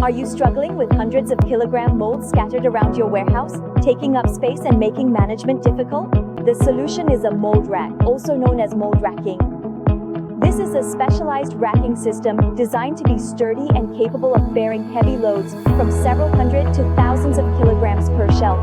Are you struggling with hundreds of kilogram molds scattered around your warehouse, taking up space and making management difficult? The solution is a mold rack, also known as mold racking. This is a specialized racking system designed to be sturdy and capable of bearing heavy loads from several hundred to thousands of kilograms per shelf.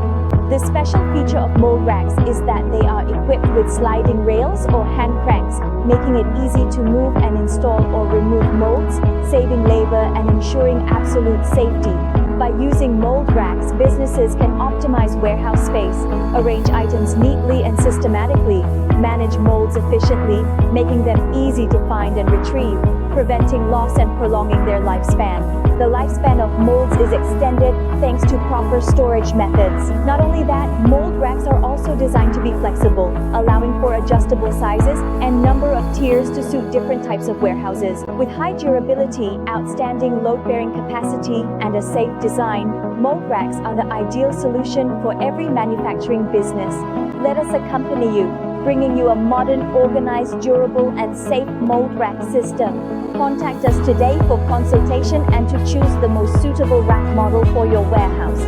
The special feature of mold racks is that they are equipped with sliding rails or hand cranks, making it easy to move and install or remove molds, saving labor and ensuring absolute safety. By using mold racks, businesses can optimize warehouse space, arrange items neatly and systematically, manage molds efficiently, making them easy to find and retrieve, preventing loss and prolonging their lifespan. The lifespan of molds is extended thanks to proper storage methods. Not only that, mold racks are also designed to be flexible, allowing for adjustable sizes and number of tiers to suit different types of warehouses. With high durability, outstanding load-bearing capacity, and a safe design, mold racks are the ideal solution for every manufacturing business. Let us accompany you, bringing you a modern, organized, durable, and safe mold rack system. Contact us today for consultation and to choose the most suitable rack model for your warehouse.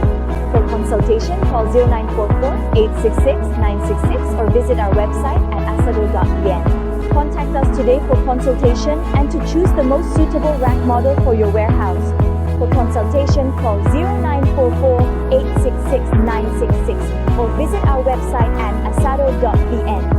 For consultation, call 0944-866-966 or visit our website at asado.vn. Contact us today for consultation and to choose the most suitable rack model for your warehouse. For consultation, call 0944-866-966 or visit our website at asado.vn.